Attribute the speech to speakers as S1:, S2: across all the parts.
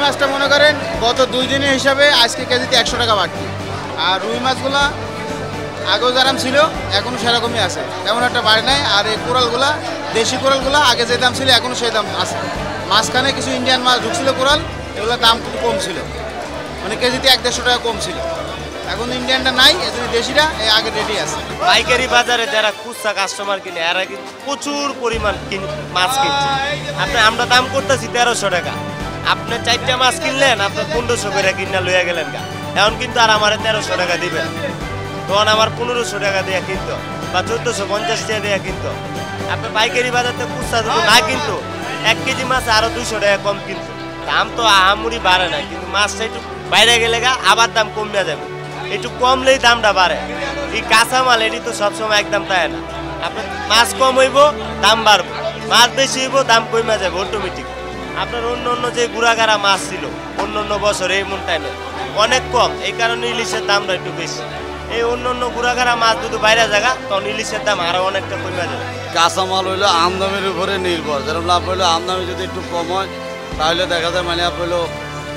S1: মাছটা মনে করেন গত 2 দিনের হিসাবে আজকে কেজিতে 100 টাকা বাড়তি। আর রুই মাছগুলা আগেও যেরকম ছিল এখনও সেরকমই আছে, তেমন একটা বাড়ে নাই। আর এই কোরালগুলা, দেশি কোরালগুলা আগে যে দাম ছিল এখনও সেই দাম আছে। মাঝখানে কিছু ইন্ডিয়ান মাছ ঢুকছিল কোরাল, এগুলোর দাম একটু কম ছিল, মানে কেজিতে 100-150 টাকা কম ছিল। এখন ইন্ডিয়ানটা নাই, এজন্য দেশিটা এই আগের রেটই আছে।
S2: পাইকারি বাজারে যারা খুচরা কাস্টমার কিনে এরা কিন্তু প্রচুর পরিমাণ মাছ কিনছে। আমরা দাম করতেছি 1300 টাকা, আপনি 4টা মাছ কিনলেন আপনার 1500 করে কিনা লইয়া গেলেন গা। এখন কিন্তু আর আমার 1300 টাকা দিবেন, তখন আমার 1500 টাকা দিয়ে কিনতো বা 1450 টাকা দিয়ে কিনতো। আপনি পাইকারি বাজারতে খুচরা যদি না কিনতো 1 কেজি মাছ আরো 200 টাকা কম কিনতো। দাম তো আহামরি বাড়ে না, কিন্তু মাছটা একটু বাইরে গেলে গা আবার দাম কমে যাবে, একটু কমলেই দামটা বাড়ে। এই কাঁচামাল এটি তো সবসময় একদম তাই না, আপনার মাছ কম হইব দাম বাড়বো, মাছ বেশি হইব দাম কমে যাবে অটোমেটিক। আপনার অন্য যে গুড়াগাড়া মাছ ছিল অন্য বছর এমন টাইমে অনেক কম, এই কারণে ইলিশের দামটা একটু বেশি। এই অন্য গুড়াগাড়া মাছ যদি বাইরে জায়গা তখন ইলিশের দাম আরো অনেকটা কমে যাবে।
S3: কাঁচামাল হইলো আমদানির উপরে নির্ভর, যেরকম লাভ হইলো আমদানি যদি একটু কম হয় তাহলে দেখা যায় মানে হইলো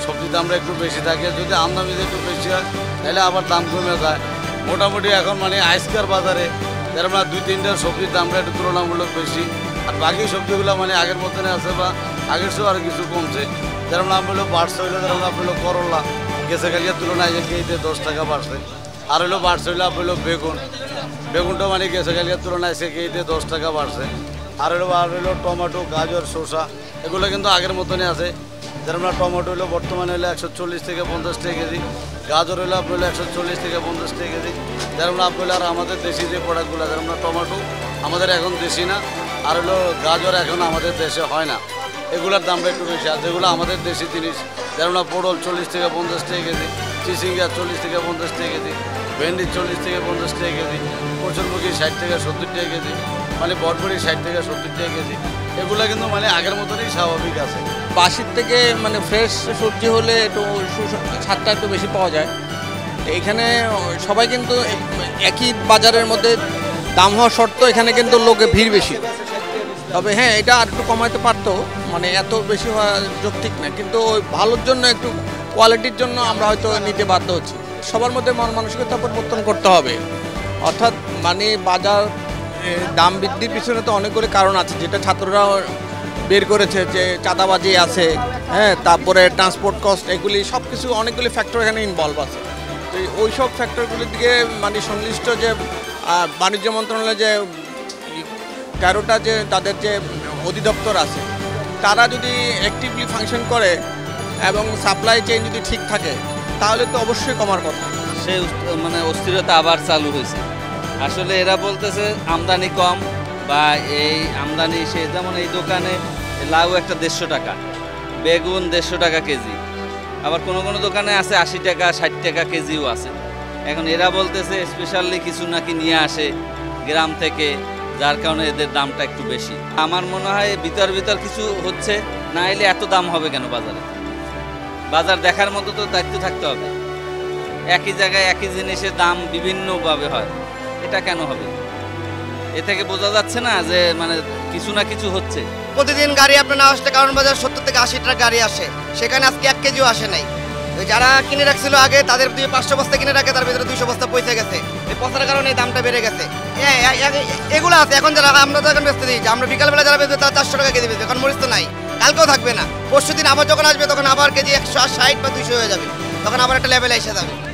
S3: সবজির দামটা একটু বেশি থাকে, যদি আমদানি যদি একটু বেশি হয় তাহলে আবার দাম কমে যায়। মোটামুটি এখন মানে আজকের বাজারে যেরকম 2-3টার সবজির দামটা একটু তুলনামূলক বেশি, আর বাকি সবজিগুলো মানে আগের মতনে আছে বা আগের চেয়েও আরও কিছু কমছে। যেরকম নাম হইলো বাড়ছে, হইলো যেরকম নাম হইলো করলা গেছে কালিয়ার তুলনায় যে কেজিতে 10 টাকা বাড়ছে। আর হইলো বাড়ছে হইলো বেগুনটা মানে গেছে কালিয়ার তুলনায় সে কেজিতে 10 টাকা বাড়ছে। আর হইলো টমেটো, গাজর, শসা এগুলো কিন্তু আগের মতনই আছে। যেরকম টমেটো হইলো বর্তমানে হইলো 140 থেকে 50 টাকা কেজি, গাজর হইলো 140 থেকে 50 টাকা কেজি। যেরকম হইলো আর আমাদের দেশি যে প্রোডাক্টগুলো, যেরকম টমেটো আমাদের এখন দেশি না, আর হইলো গাজর এখন আমাদের দেশে হয় না, এগুলোর দামটা একটু বেশি। আর যেগুলো আমাদের দেশি জিনিস যেরকম পটল 40 থেকে 50 টাকা কেজি, চিচিঙ্গা 40 থেকে 50 টাকা কেজি, ভেন্ডি 40 থেকে 50 টাকা কেজি, কচুরমুখী 60 থেকে 70 টাকা কেজি, মানে বটবড়ি 60 থেকে 70 টাকা কেজি। এগুলো কিন্তু মানে আগের মতনই স্বাভাবিক আছে।
S4: বাসির থেকে মানে ফ্রেশ সবজি হলে একটু স্বাদটা একটু বেশি পাওয়া যায়। এখানে সবাই কিন্তু একই বাজারের মধ্যে দাম হওয়া সত্ত্বেও এখানে কিন্তু লোকে ভিড় বেশি। তবে হ্যাঁ, এটা আর একটু কমাইতে পারতো, মানে এত বেশি হওয়া যৌক্তিক না, কিন্তু ওই ভালোর জন্য একটু কোয়ালিটির জন্য আমরা হয়তো নিতে বাধ্য হচ্ছি। সবার মধ্যে মন মানসিকতা পরিবর্তন করতে হবে, অর্থাৎ মানে বাজার দাম বৃদ্ধির পিছনে তো অনেকগুলি কারণ আছে, যেটা ছাত্ররা বের করেছে, যে চাঁদাবাজি আছে, হ্যাঁ, তারপরে ট্রান্সপোর্ট কস্ট, এগুলি সব কিছু অনেকগুলি ফ্যাক্টর এখানে ইনভলভ আছে। তো ওই সব ফ্যাক্টরগুলির দিকে মানে সংশ্লিষ্ট যে বাণিজ্য মন্ত্রণালয়ে যে 13টা যে তাদের যে অধিদপ্তর আছে, তারা যদি অ্যাক্টিভলি ফাংশন করে এবং সাপ্লাই চেইন যদি ঠিক থাকে তাহলে তো অবশ্যই কমার কথা।
S5: সে মানে অস্থিরতা আবার চালু হয়েছে। আসলে এরা বলতেছে আমদানি কম, বা এই আমদানি সে যেমন এই দোকানে লাউ একটা 150 টাকা, বেগুন 150 টাকা কেজি, আবার কোনো কোনো দোকানে আছে 80 টাকা 60 টাকা কেজিও আছে। এখন এরা বলতেছে স্পেশালি কিছু নাকি নিয়ে আসে গ্রাম থেকে, যার কারণে এদের দামটা একটু বেশি। আমার মনে হয় ভিতর কিছু হচ্ছে, না এলে এত দাম হবে কেন বাজারে? বাজার দেখার মতো তো দায়িত্ব থাকতে হবে। একই জায়গায় একই জিনিসের দাম বিভিন্নভাবে হয়, এটা কেন হবে? এ থেকে বোঝা যাচ্ছে না যে মানে কিছু না কিছু হচ্ছে।
S6: প্রতিদিন গাড়ি আপনার না আসলে কারণ বাজার 70 থেকে 80 টাকা গাড়ি আসে, সেখানে আজকে 1 কেজিও আসে নাই। যারা কিনে রাখছিল আগে তাদের 500 বস্তা কিনে রাখে, তার ভিতরে 200 বস্তা পৌঁছে গেছে, এই পচার কারণে এই দামটা বেড়ে গেছে। এগুলো আছে। এখন যারা আমরা তো এখন বেচতে দিই, আমরা বিকালবেলা যারা বেচবে তারা 400 টাকা কেজি বেচবে, এখন মরিচ তো নাই, কালকেও থাকবে না, পরশু দিন আবার যখন আসবে তখন আবার কেজি 160 বা 200 হয়ে যাবে, তখন আবার একটা লেভেলে এসে যাবে।